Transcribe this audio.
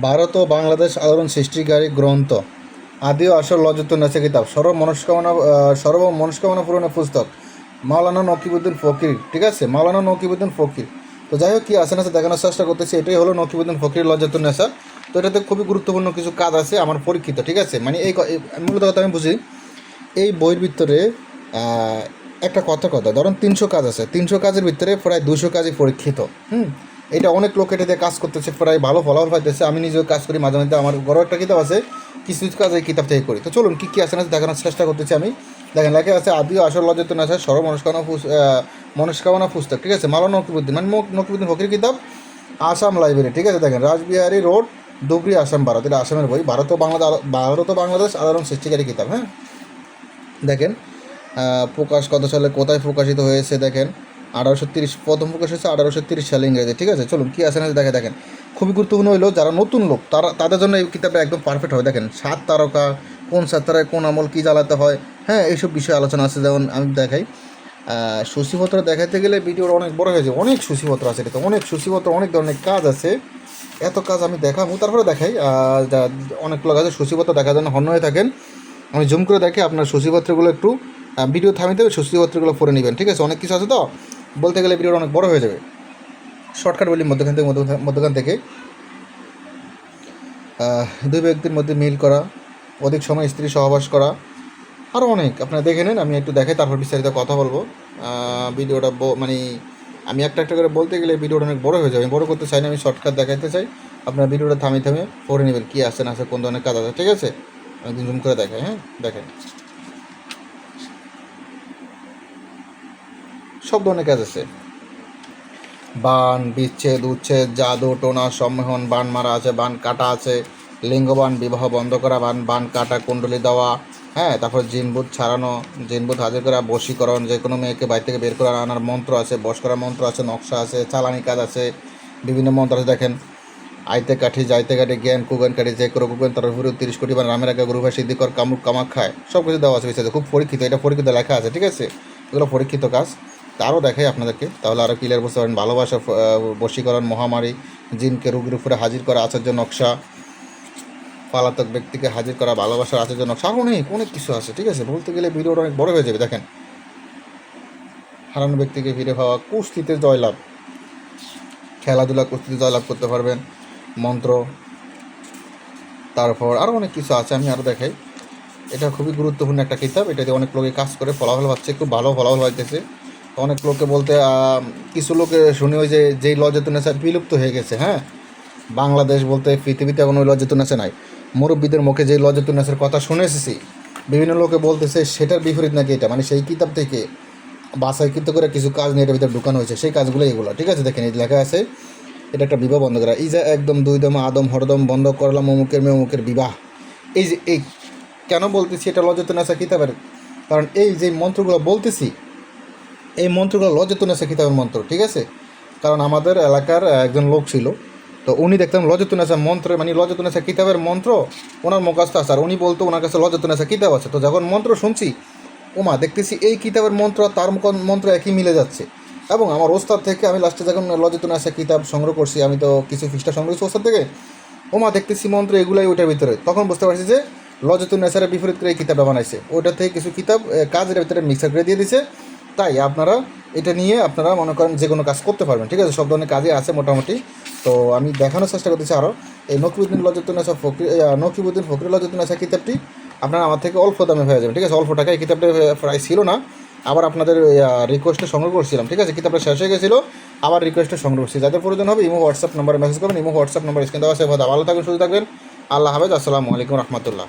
ভারত ও বাংলাদেশ আলোড়ন সৃষ্টিকারী গ্রন্থ, আদি ও আসল লজ্জতুন্নেসা কিতাব, সর্ব মনস্কামনা পূরণের পুস্তক, মাওলানা নকিবুদ্দিন ফকির। ঠিক আছে, মাওলানা নকিবুদ্দিন ফকির। তো যাই হোক, কী আছে না দেখানোর চেষ্টা করতেছি, এটাই হলো নকিবুদ্দিন ফকির লজ্জতুন্নেসা। তো এটাতে খুবই গুরুত্বপূর্ণ কিছু কাজ আছে আমার পরীক্ষিত। ঠিক আছে, মানে মূলত কথা আমি বুঝি, এই বইয়ের ভিতরে একটা কথা ধরুন 300 কাজ আছে, 300 কাজের ভিতরে প্রায় 200 কাজই পরীক্ষিত। এটা অনেক লোক এটা দিয়ে কাজ করতেছে, প্রায় ভালো ফলাফল পাইতেছে। আমি নিজেও কাজ করি মাঝে মাঝে, আমার বড় একটা কিতাব আছে, কিছু কিছু কাজ এই কিতাব থেকে করি। তো চলুন কী কী আছে না দেখানোর চেষ্টা করতেছি আমি। দেখেন, লেখা আছে আদি ও আসল লজ্জতুন্নেসা সর্ব মনস্কামনা পুস্তক। ঠিক আছে, মাওলানা নকিবুদ্দিন, মানে নকিবুদ্দিন ফকির কিতাব, আসাম লাইব্রেরি। ঠিক আছে, দেখেন রাসবিহারী রোড, ধুবড়ী, আসাম, ভারত। এটা আসামের বই। ভারত ও বাংলাদেশ আলোড়ন সৃষ্টিকারী কিতাব। হ্যাঁ, দেখেন প্রকাশ কত সালে, কোথায় প্রকাশিত হয়েছে। দেখেন 1830 প্রথম প্রকাশ হয়েছে 1830 সালে ইংরেজি। ঠিক আছে, চলুন কী আছে না দেখেন। খুবই গুরুত্বপূর্ণ হলো যারা নতুন লোক তাদের জন্য এই কিতাবটা একদম পারফেক্ট হবে। দেখেন 7 তারকা, কোন 7 তারায় কোন আমল কী জ্বালাতে হয়, হ্যাঁ এইসব বিষয়ে আলোচনা আছে। যেমন আমি দেখাই, সূচিপত্র দেখাতে গেলে ভিডিওটা অনেক বড় হয়ে যায়। অনেক সূচিপত্র আছে, এটা অনেক সূচিপত্র, অনেক ধরনের কাজ আছে। এত কাজ আমি দেখাবো, তারপরে দেখাই অনেক লোক আছে সূচিপত্র দেখার জন্য হন্য হয়ে থাকেন। আমি জুম করে দেখি, আপনার সূচিপত্রগুলো একটু ভিডিও থামিয়ে দেবে, সূচিপত্রগুলো পড়ে নেবেন। ঠিক আছে, অনেক কিছু আছে তো, বলতে গেলে ভিডিওটা অনেক বড় হয়ে যাবে। শর্টকাট বলি, মধ্যখান থেকে দুই ব্যক্তির মধ্যে মিল করা, অধিক সময় স্ত্রী সহবাস করা, আরও অনেক আপনারা দেখে নেন। আমি একটু দেখাই, তারপর বিস্তারিত কথা বলবো। ভিডিওটা মানে আমি একটা একটা করে বলতে গেলে ভিডিওটা অনেক বড় হয়ে যাবে। আমি বড় করতে চাই না, আমি শর্টকাট দেখাইতে চাই। আপনার ভিডিওটা থামিয়ে পড়ে নেবেন কী আসছে না আছে, কোন ধরনের কাজ আছে। ঠিক আছে, আমি জুম করে দেখাই। হ্যাঁ, দেখেন সব ধরনের কাজ আছে। বান, বিচ্ছেদ, উচ্ছেদ, জাদু, টোনা, সম্মোহন, বান মারা আছে, বান কাটা আছে, লিঙ্গবান, বিবাহ বন্ধ করা, বান কাটা, কুণ্ডলী দেওয়া, হ্যাঁ, তারপর জিনভূত ছাড়ানো, জিনভূত হাজির করা, বশীকরণ, যে কোনো মেয়েকে বাইরে থেকে বের করে আনার মন্ত্র আছে, বশ করার মন্ত্র আছে, নকশা আছে, চালানি কাজ আছে, বিভিন্ন মন্ত্র আছে। দেখেন আইতে কাঠি, যাইতে কাঠি, জ্ঞান কুগান কাঠি, যে করে কুগান তার উপরে 30 কোটি বার রামের আগে গুরুভাই সিদ্ধিকর, কামরূপ কামাখ্যায়, সব কিছু দেওয়া আছে বিস্তারিত। খুব পরীক্ষিত, এটা পরীক্ষিত লেখা আছে। ঠিক আছে, এগুলো পরীক্ষিত কাজ। আরও দেখাই আপনাদেরকে, তাহলে আরও ক্লিয়ার বুঝতে পারেন। ভালোবাসা, বশীকরণ, মহামারী, জিনকে রোগীর উপরে হাজির করা, আচার্য নকশা, পলাতক ব্যক্তিকে হাজির করা, ভালোবাসার আচার্য নকশা, আরও অনেক কিছু আছে। ঠিক আছে, বলতে গেলে ভিডিওটা অনেক বড় হয়ে যাবে। দেখেন হারানো ব্যক্তিকে ফিরে পাওয়া, কুস্তিতে জয়লাভ, খেলাধুলা, কুস্তিতে জয়লাভ করতে পারবেন, মন্ত্র, তারপর আরও অনেক কিছু আছে। আমি আরও দেখাই। এটা খুবই গুরুত্বপূর্ণ একটা কিতাব। এটা দিয়ে অনেক লোকে কাজ করে ফলাফল পাচ্ছে, খুব ভালো ফলাফল পাইতেছে। অনেক লোকে বলতে কিছু লোকে শুনি ওই যেই লজ্জতুন্নেসা বিলুপ্ত হয়ে গেছে। হ্যাঁ, বাংলাদেশ বলতে পৃথিবীতে এখন ওই লজ্জতুন্নেসা নাই। মুরব্বীদের মুখে যেই লজ্জতুন্নেসার কথা শুনে এসেছি, বিভিন্ন লোকে বলতেছে সেটার বিপরীত নাকি এটা, মানে সেই কিতাব থেকে বাছাইকৃত করে কিছু কাজ নিয়ে এটার ভিতরে ঢুকানো হয়েছে, সেই কাজগুলো এগুলো। ঠিক আছে, দেখেন এই লেখা আছে, এটা একটা বিবাহ বন্ধ করা, এই যে একদম 2 দম আদম হরদম বন্ধ করলাম অমুকের মেয়ে অমুকের বিবাহ। এই যে এই কেন বলতেছি এটা লজ্জতুন্নেসা কিতাবের, কারণ এই যে মন্ত্রগুলো বলতেছি, এই মন্ত্রগুলো লজ্জতুন্নেসা কিতাবের মন্ত্র। ঠিক আছে, কারণ আমাদের এলাকার একজন লোক ছিল, তো উনি দেখতাম লজ্জতুন্নেসা মন্ত্রের, মানে লজ্জতুন্নেসা কিতাবের মন্ত্র ওনার মুখস্থ আছে, আর উনি বলতো ওনার কাছে লজ্জতুন্নেসা কিতাব আছে। তো যখন মন্ত্র শুনছি, ওমা দেখতেছি এই কিতাবের মন্ত্র আর তার মন্ত্র একই মিলে যাচ্ছে। এবং আমার ওস্তাদ থেকে আমি লাস্টে যখন লজ্জতুন্নেসা কিতাব সংগ্রহ করছি, আমি তো কিছু পৃষ্ঠা সংগ্রহ করছি ওস্তাদ থেকে, ওমা দেখতেছি মন্ত্র এগুলাই ওইটার ভিতরে। তখন বুঝতে পারছি যে লজ্জতুন্নেসারের বিপরীত করে এই কিতাবটা বানাইছে, ওইটা থেকে কিছু কিতাব কাজের ভিতরে মিক্সার করে দিয়ে দিছে। তাই আপনারা এটা নিয়ে আপনারা মনে করেন যে কোনো কাজ করতে পারবেন। ঠিক আছে, সব ধরনের কাজই আছে মোটামুটি। তো আমি দেখানোর চেষ্টা করতেছি আরও এই নকিবুদ্দিন ফকির লজ্জতুন্নেসা কিতাবটি আপনারা আমার থেকে অল্প দামে হয়ে যাবেন। ঠিক আছে, অল্প টাকায় কিতাবটা প্রায় ছিল না, আবার আপনাদের রিকোয়েস্টে সংগ্রহ করছিলাম। ঠিক আছে, কিতাবটা শেষ হয়ে গেছিলো, আবার রিকোয়েস্টে সংগ্রহ করছি। যাদের প্রয়োজন হবে ইমো হোয়াটসঅ্যাপ নাম্বারে মেসেজ করবেন। ইমো হোয়াটসঅ্যাপ নাম্বার স্ক্রিন দেওয়া আছে। ভালো থাকবেন, সুস্থ থাকবেন। আল্লাহ হাফেজ, আসসালামু আলাইকুম রহমতুল্লাহ।